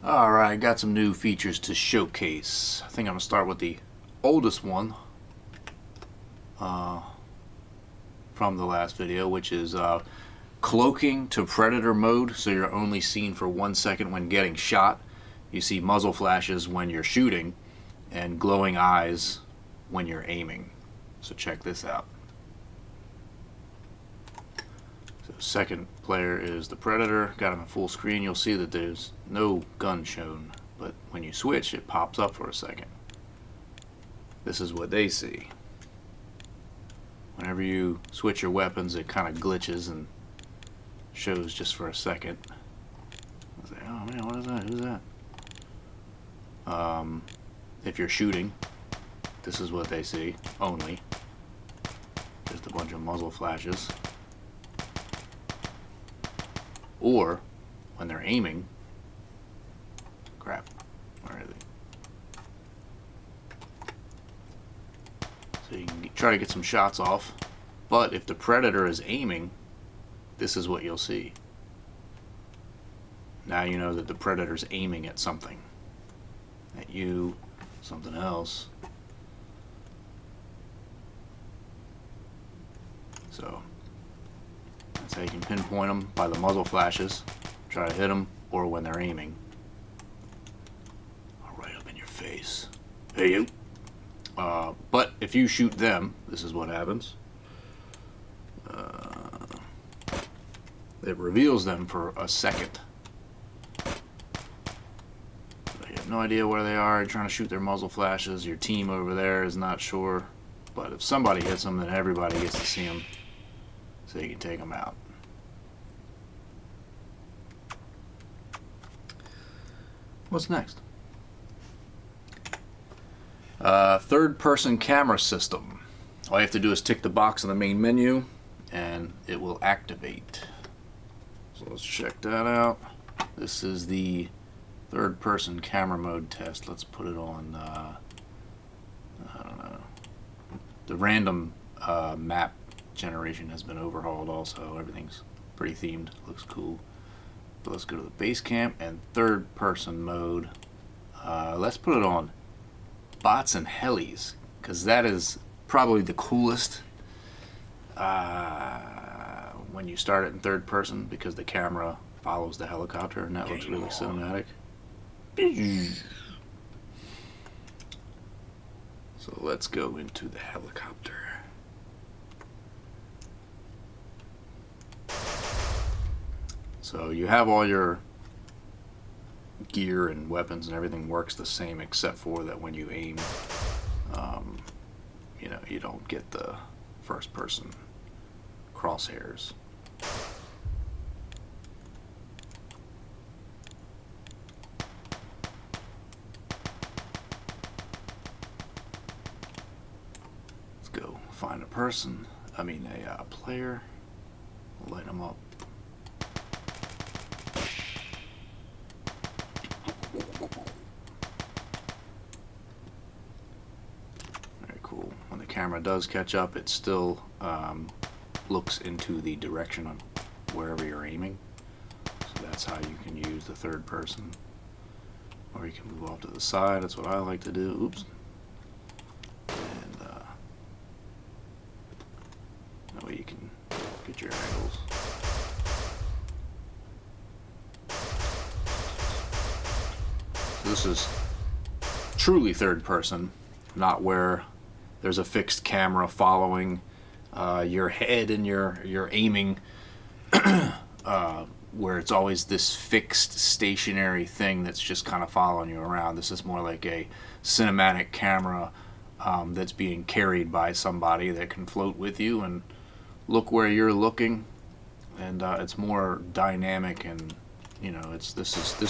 Alright, got some new features to showcase. I think I'm going to start with the oldest one from the last video, which is cloaking to predator mode, so you're only seen for 1 second when getting shot. You see muzzle flashes when you're shooting and glowing eyes when you're aiming. So check this out. So second player is the predator, got him in full screen. You'll see that there's no gun shown, but when you switch it pops up for a second. This is what they see. Whenever you switch your weapons, it kind of glitches and shows just for a second. I was like, oh man, what is that? Who's that? If you're shooting, this is what they see only. Just a bunch of muzzle flashes. Or when they're aiming, crap, where is it? So you can try to get some shots off, but if the predator is aiming, this is what you'll see. Now you know that the predator's aiming at something. At you, something else. So that's how you can pinpoint them, by the muzzle flashes. Try to hit them, or when they're aiming. Right up in your face. Hey you! But if you shoot them, this is what happens. It reveals them for a second. You have no idea where they are. You're trying to shoot their muzzle flashes. Your team over there is not sure. But if somebody hits them, then everybody gets to see them, so you can take them out. What's next? Third-person camera system. All you have to do is tick the box in the main menu, and it will activate. So let's check that out. This is the third-person camera mode test. Let's put it on, I don't know. The random map generation has been overhauled also. Everything's pretty themed. Looks cool. But let's go to the base camp and third-person mode. Let's put it on bots and helis, because that is probably the coolest when you start it in third person, because the camera follows the helicopter and that looks really cinematic. So let's go into the helicopter. So you have all your gear and weapons and everything works the same, except for that when you aim, you know, you don't get the first person crosshairs. Let's go find a person, a player, light them up. Cool. When the camera does catch up, it still looks into the direction of wherever you're aiming. So that's how you can use the third person. Or you can move off to the side. That's what I like to do. Oops. And that way you can get your angles. So this is truly third person, not where there's a fixed camera following your head and you're aiming, where it's always this fixed stationary thing that's just kind of following you around. This is more like a cinematic camera that's being carried by somebody that can float with you and look where you're looking, and it's more dynamic, and you know, this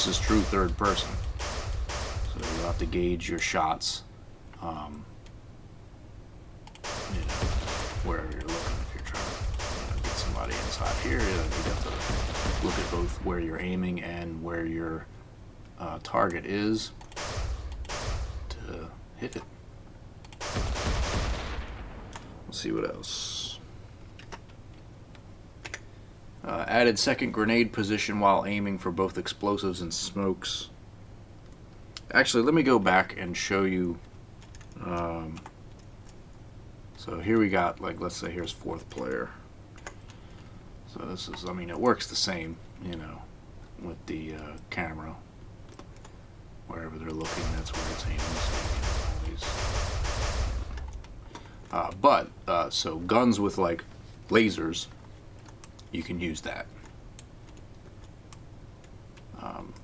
is true third person. So you'll have to gauge your shots. You know, wherever you're looking. If you're trying to get somebody inside here, you have to look at both where you're aiming and where your target is to hit it. Let's see what else. Added second grenade position while aiming for both explosives and smokes. Actually, let me go back and show you. So here we got, like, let's say here's fourth player. So this is, I mean, it works the same, you know, with the camera. Wherever they're looking, that's where it's aiming. So guns with, like, lasers, you can use that.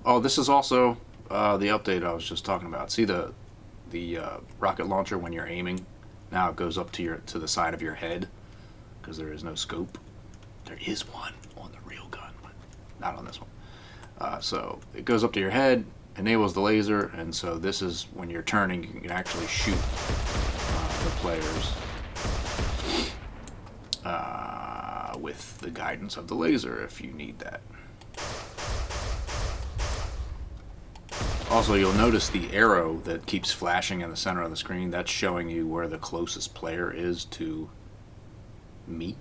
Oh, this is also the update I was just talking about. See the rocket launcher when you're aiming? Now it goes up to the side of your head because there is no scope. There is one on the real gun, but not on this one. So it goes up to your head, enables the laser, and so this is when you're turning, you can actually shoot the players with the guidance of the laser if you need that. Also, you'll notice the arrow that keeps flashing in the center of the screen. That's showing you where the closest player is to me.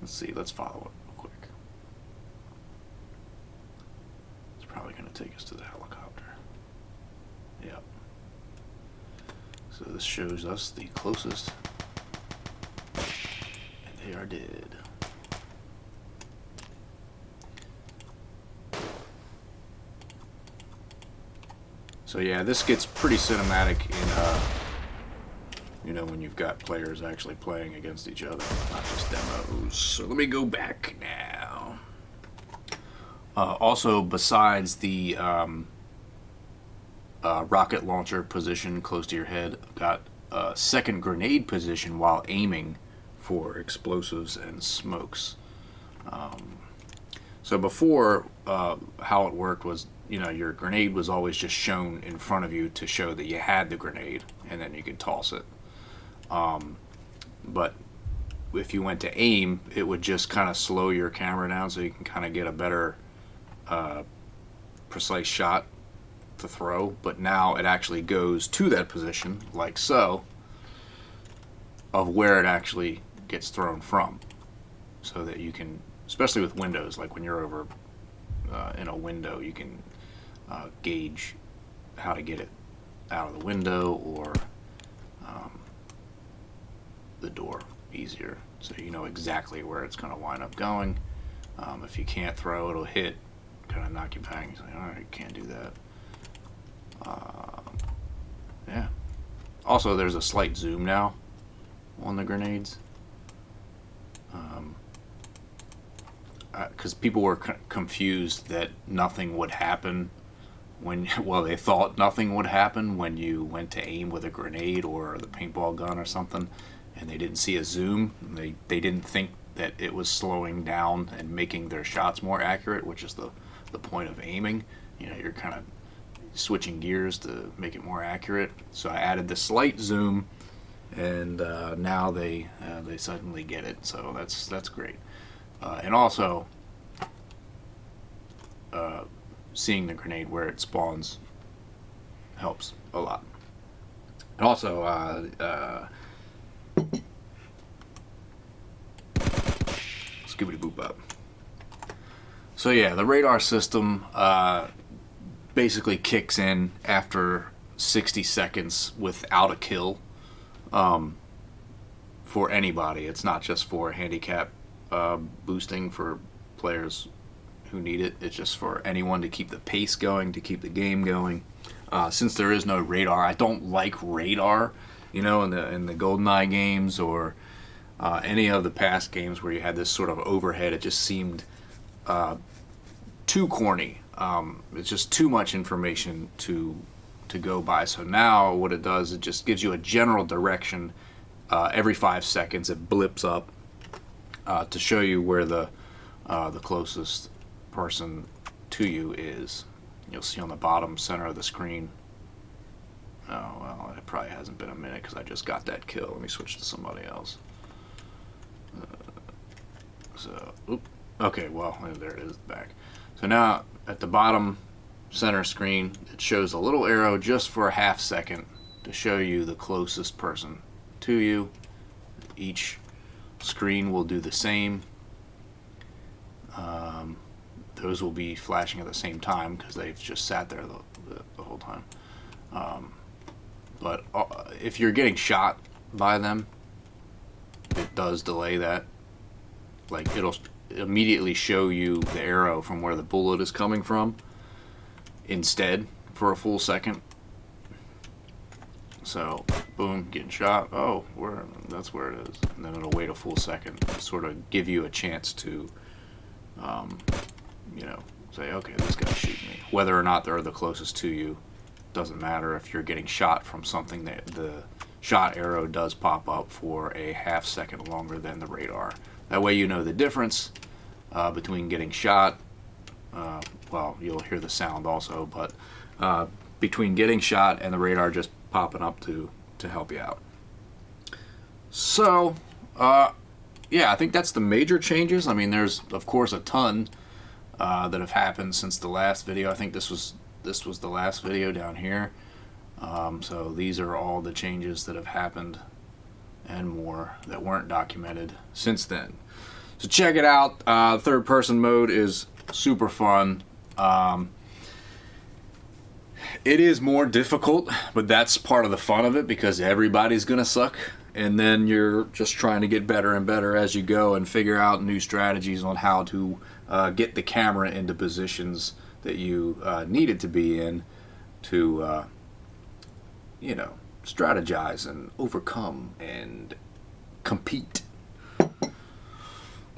Let's see, let's follow it real quick. It's probably going to take us to the helicopter. Yep. So this shows us the closest. And they are dead. So yeah, this gets pretty cinematic in, you know, when you've got players actually playing against each other, not just demos. So let me go back now. Also, besides the rocket launcher position close to your head, I've got a second grenade position while aiming for explosives and smokes. So before, how it worked was, you know, your grenade was always just shown in front of you to show that you had the grenade, and then you could toss it. But if you went to aim, it would just kind of slow your camera down so you can kind of get a better precise shot to throw. But now it actually goes to that position, like so, of where it actually gets thrown from, so that you can, especially with windows, like when you're over in a window, you can gauge how to get it out of the window or the door easier, so you know exactly where it's going to wind up going. If you can't throw, it'll hit, kind of knock you back. You say, alright, can't do that. Yeah. Also, there's a slight zoom now on the grenades. Because people were confused that nothing would happen when, well, they thought nothing would happen when you went to aim with a grenade or the paintball gun or something, and they didn't see a zoom. They didn't think that it was slowing down and making their shots more accurate, which is the point of aiming. You know, you're kind of switching gears to make it more accurate. So I added the slight zoom, and now they suddenly get it. So that's great. And also, seeing the grenade where it spawns helps a lot. And also, skibbity boop up. So yeah, the radar system basically kicks in after 60 seconds without a kill for anybody. It's not just for handicap boosting for players who need it. It's just for anyone to keep the pace going, to keep the game going. Since there is no radar, I don't like radar, you know, in the GoldenEye games or any of the past games where you had this sort of overhead. It just seemed too corny. It's just too much information to go by. So now what it does, it just gives you a general direction. Every 5 seconds it blips up to show you where the closest person to you is. You'll see on the bottom center of the screen. Oh well, it probably hasn't been a minute because I just got that kill. Let me switch to somebody else. Okay, well, there it is back. So now at the bottom center screen, it shows a little arrow just for a half second to show you the closest person to you. Each screen will do the same. Those will be flashing at the same time because they've just sat there the whole time. But if you're getting shot by them, it does delay that. Like, it'll immediately show you the arrow from where the bullet is coming from instead for a full second. So, boom, getting shot. Oh, that's where it is. And then it'll wait a full second to sort of give you a chance to, you know, say, okay, this guy's shooting me. Whether or not they're the closest to you doesn't matter. If you're getting shot from something, that the shot arrow does pop up for a half second longer than the radar. That way you know the difference between getting shot. Well, you'll hear the sound also, but between getting shot and the radar just popping up to help you out. So, yeah, I think that's the major changes. I mean, there's of course a ton that have happened since the last video. I think this was the last video down here. So these are all the changes that have happened and more that weren't documented since then. So check it out. Third person mode is super fun. It is more difficult, but that's part of the fun of it, because everybody's gonna suck, and then you're just trying to get better and better as you go and figure out new strategies on how to get the camera into positions that you need it to be in to you know, strategize and overcome and compete.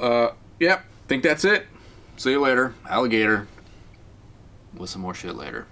Yep, think that's it. See you later, alligator, with some more shit later.